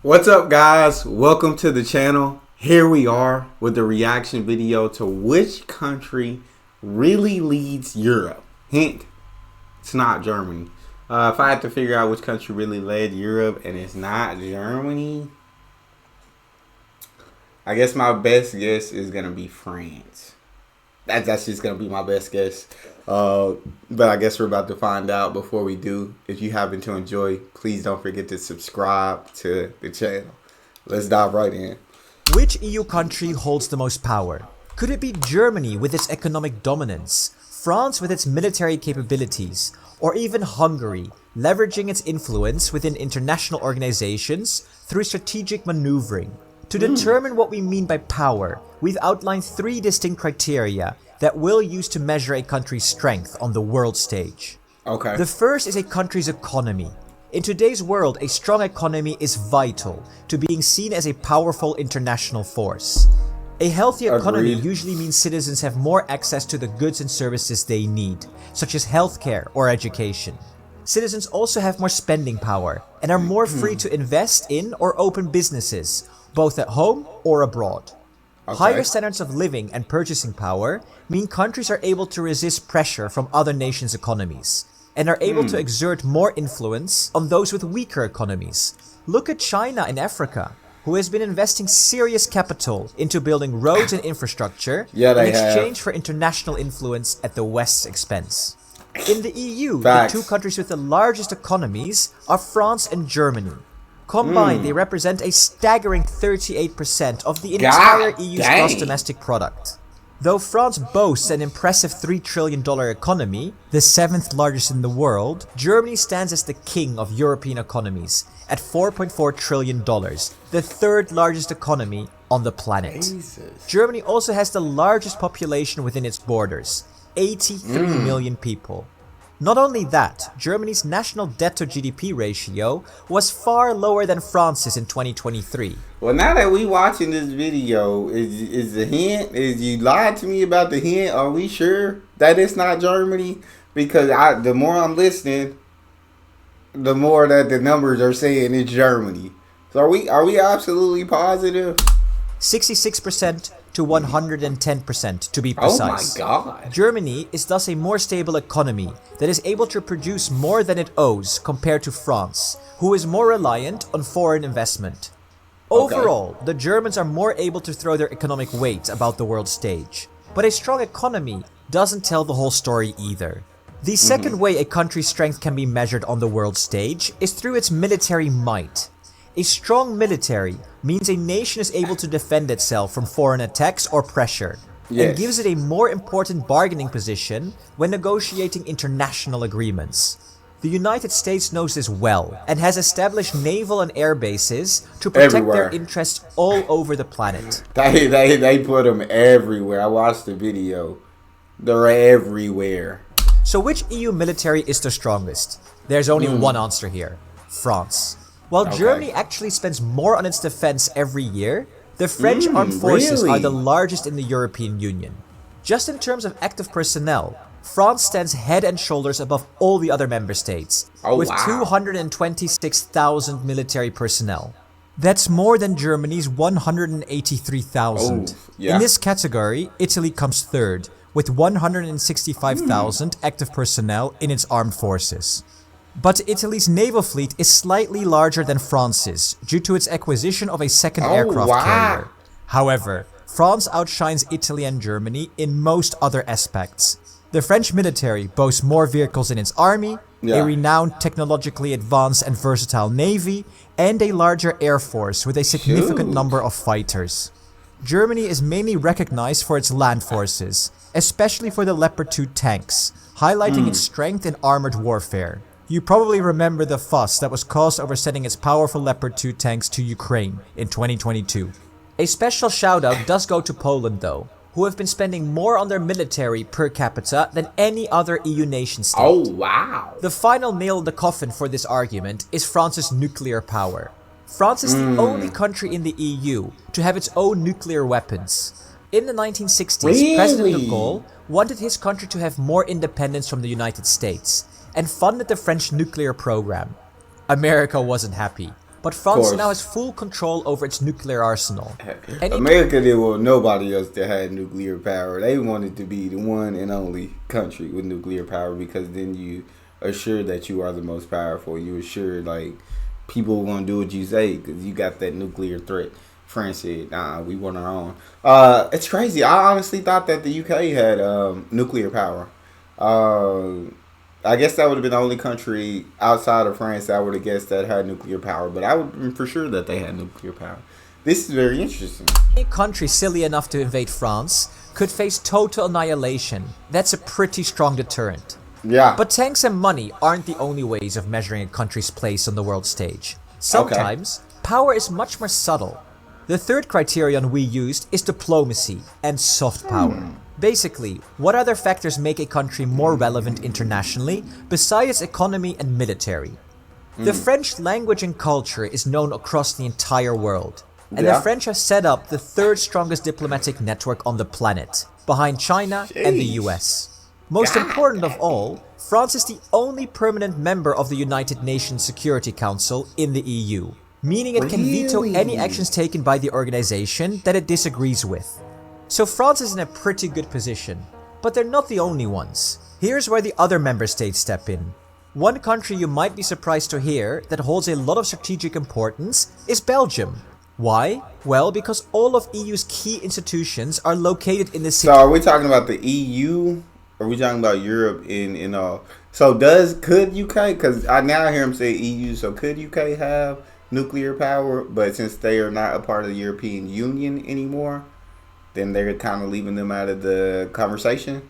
What's up, guys? Welcome to the channel. Here we are with the reaction video to which country really leads Europe. Hint, it's not Germany. If I had to figure out which country really led Europe and it's not Germany, I guess my best guess is going to be France. That's just going to be my best guess. But I guess we're about to find out. Before we do, if you happen to enjoy, please don't forget to subscribe to the channel. Let's dive right in. Which EU country holds the most power? Could it be Germany with its economic dominance, France with its military capabilities, or even Hungary, leveraging its influence within international organizations through strategic maneuvering? To determine what we mean by power, we've outlined three distinct criteria that we'll use to measure a country's strength on the world stage. Okay. The first is a country's economy. In today's world, a strong economy is vital to being seen as a powerful international force. A healthy economy Agreed. usually means citizens have more access to the goods and services they need, such as healthcare or education. Citizens also have more spending power and are more free to invest in or open businesses, both at home or abroad. Higher standards of living and purchasing power mean countries are able to resist pressure from other nations' economies and are able to exert more influence on those with weaker economies. Look at China and Africa, who has been investing serious capital into building roads and infrastructure in exchange for international influence at the West's expense. In the EU, Facts. the two countries with the largest economies are France and Germany. Combined, they represent a staggering 38% of the entire EU's gross domestic product. Though France boasts an impressive $3 trillion economy, the 7th largest in the world, Germany stands as the king of European economies at $4.4 trillion, the 3rd largest economy on the planet. Germany also has the largest population within its borders, 83 million people. Not only that, Germany's national debt to GDP ratio was far lower than France's in 2023. Well, now that we watching this video, is the hint? Is you lied to me about the hint? Are we sure that it's not Germany? Because the more I'm listening, the more that the numbers are saying it's Germany. So are we absolutely positive? 66% to 110% to be precise. Oh my God. Germany is thus a more stable economy that is able to produce more than it owes compared to France, who is more reliant on foreign investment. Overall, the Germans are more able to throw their economic weight about the world stage. But a strong economy doesn't tell the whole story either. The second way a country's strength can be measured on the world stage is through its military might. A strong military means a nation is able to defend itself from foreign attacks or pressure, and gives it a more important bargaining position when negotiating international agreements. The United States knows this well and has established naval and air bases to protect their interests all over the planet. They put them everywhere. I watched the video. They're everywhere. So which EU military is the strongest? There's only one answer here: France. While Germany actually spends more on its defense every year, the French armed forces are the largest in the European Union. Just in terms of active personnel, France stands head and shoulders above all the other member states, with 226,000 military personnel. That's more than Germany's 183,000. In this category, Italy comes third, with 165,000 active personnel in its armed forces. But Italy's naval fleet is slightly larger than France's due to its acquisition of a second aircraft carrier. However, France outshines Italy and Germany in most other aspects. The French military boasts more vehicles in its army, a renowned technologically advanced and versatile navy, and a larger air force with a significant number of fighters. Germany is mainly recognized for its land forces, especially for the Leopard 2 tanks, highlighting its strength in armored warfare. You probably remember the fuss that was caused over sending its powerful Leopard 2 tanks to Ukraine in 2022. A special shout out does go to Poland though, who have been spending more on their military per capita than any other EU nation state. The final nail in the coffin for this argument is France's nuclear power. France is the only country in the EU to have its own nuclear weapons. In the 1960s, President de Gaulle wanted his country to have more independence from the United States and funded the French nuclear program. America wasn't happy. but France course. now has full control over its nuclear arsenal. And America didn't want nobody else to have nuclear power. They wanted to be the one and only country with nuclear power because then you assure that you are the most powerful. You assure like people gonna do what you say because you got that nuclear threat. France said, "Nah, we want our own." It's crazy. I honestly thought that the UK had nuclear power. I guess that would have been the only country outside of France that I would have guessed that had nuclear power. But I would have been for sure that they had nuclear power. This is very interesting. any country silly enough to invade France could face total annihilation. That's a pretty strong deterrent. Yeah. But tanks and money aren't the only ways of measuring a country's place on the world stage. Sometimes, power is much more subtle. The third criterion we used is diplomacy and soft power. Basically, what other factors make a country more relevant internationally besides its economy and military? The French language and culture is known across the entire world. And the French have set up the third strongest diplomatic network on the planet, behind China and the US. Most important of all, France is the only permanent member of the United Nations Security Council in the EU, meaning it can veto any actions taken by the organization that it disagrees with. So France is in a pretty good position, but they're not the only ones. Here's where the other member states step in. One country you might be surprised to hear that holds a lot of strategic importance is Belgium. Why? Well, because all of EU's key institutions are located in the city. So are we talking about the EU? Or are we talking about Europe in all? So could UK? Because I now hear him say EU. So could UK have nuclear power? But since they are not a part of the European Union anymore, then they're kind of leaving them out of the conversation?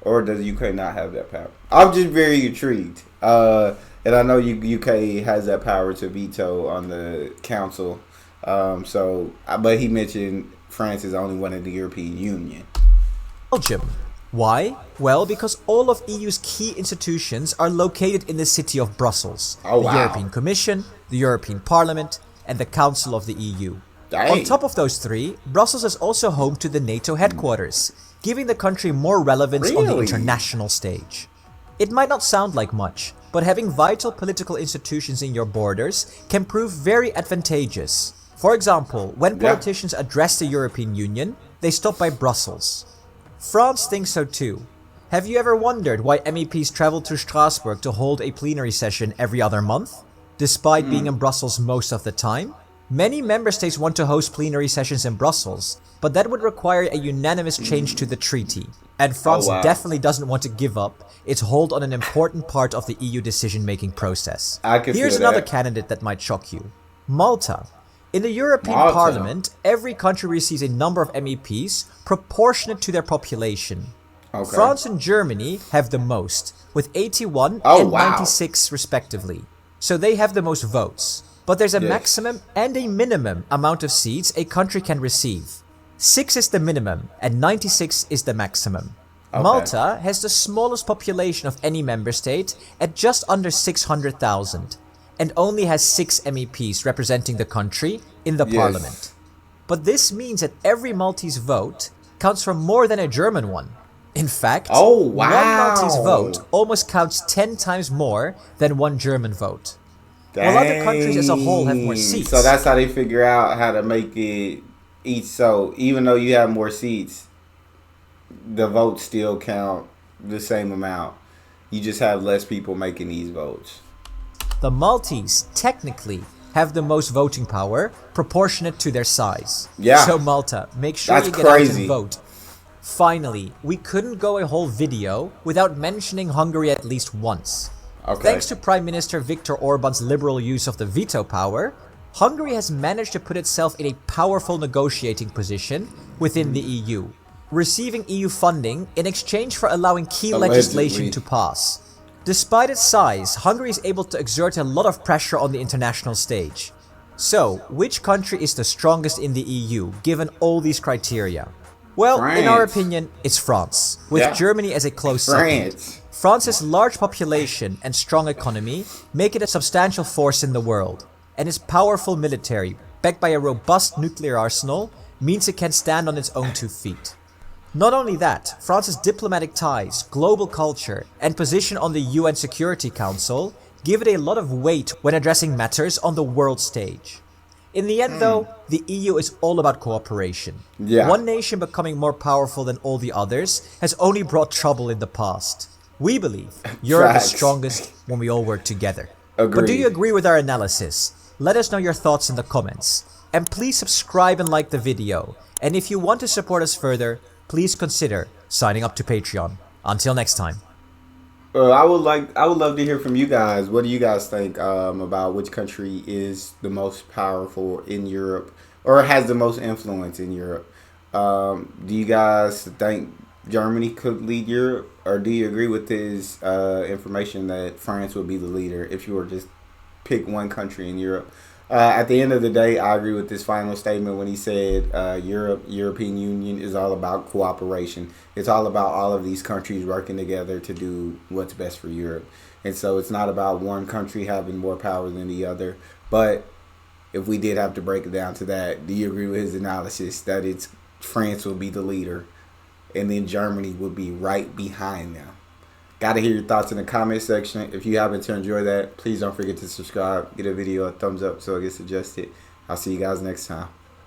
Or does UK not have that power? I'm just very intrigued. And I know UK has that power to veto on the council. But he mentioned France is only one of the European Union. Belgium. Why? Well, because all of EU's key institutions are located in the city of Brussels. Oh, the wow. European Commission, the European Parliament, and the Council of the EU. Dang. On top of those three, Brussels is also home to the NATO headquarters, giving the country more relevance on the Really? international stage. It might not sound like much, but having vital political institutions in your borders can prove very advantageous. For example, when politicians address the European Union, they stop by Brussels. France thinks so too. Have you ever wondered why MEPs travel to Strasbourg to hold a plenary session every other month, despite being in Brussels most of the time? Many member states want to host plenary sessions in Brussels, but that would require a unanimous change to the treaty. And France definitely doesn't want to give up its hold on an important part of the EU decision-making process. Here's another candidate that might shock you. Malta. In the European Parliament, every country receives a number of MEPs proportionate to their population. Okay. France and Germany have the most, with 81 and 96 respectively. So they have the most votes. But there's a maximum and a minimum amount of seats a country can receive. 6 is the minimum and 96 is the maximum. Okay. Malta has the smallest population of any member state at just under 600,000. And only has 6 MEPs representing the country in the parliament. But this means that every Maltese vote counts for more than a German one. In fact, one Maltese vote almost counts 10 times more than one German vote. While other countries as a whole have more seats. So that's how they figure out how to make it each. So even though you have more seats, the votes still count the same amount. You just have less people making these votes. The Maltese, technically, have the most voting power proportionate to their size. Yeah. So Malta, make sure That's you get out crazy. and vote. Finally, we couldn't go a whole video without mentioning Hungary at least once. Okay. Thanks to Prime Minister Viktor Orban's liberal use of the veto power, Hungary has managed to put itself in a powerful negotiating position within the EU, receiving EU funding in exchange for allowing key legislation to pass. Despite its size, Hungary is able to exert a lot of pressure on the international stage. So, which country is the strongest in the EU, given all these criteria? Well, in our opinion, it's France, with Germany as a close second. France's large population and strong economy make it a substantial force in the world, and its powerful military, backed by a robust nuclear arsenal, means it can stand on its own 2 feet. Not only that, France's diplomatic ties, global culture, and position on the UN Security Council give it a lot of weight when addressing matters on the world stage. In the end, though, the EU is all about cooperation. Yeah. One nation becoming more powerful than all the others has only brought trouble in the past. We believe Europe is Facts. strongest when we all work together. But do Agreed. you agree with our analysis? Let us know your thoughts in the comments. And please subscribe and like the video. And if you want to support us further, please consider signing up to Patreon. Until next time. I would love to hear from you guys. What do you guys think about which country is the most powerful in Europe or has the most influence in Europe? Do you guys think Germany could lead Europe, or do you agree with his information that France would be the leader if you were just pick one country in Europe? At the end of the day, I agree with this final statement when he said European Union is all about cooperation. It's all about all of these countries working together to do what's best for Europe. And so it's not about one country having more power than the other. But if we did have to break it down to that, do you agree with his analysis that it's France will be the leader and then Germany would be right behind them? Got to hear your thoughts in the comment section. If you happen to enjoy that, please don't forget to subscribe. Get a video a thumbs up so it gets suggested. I'll see you guys next time.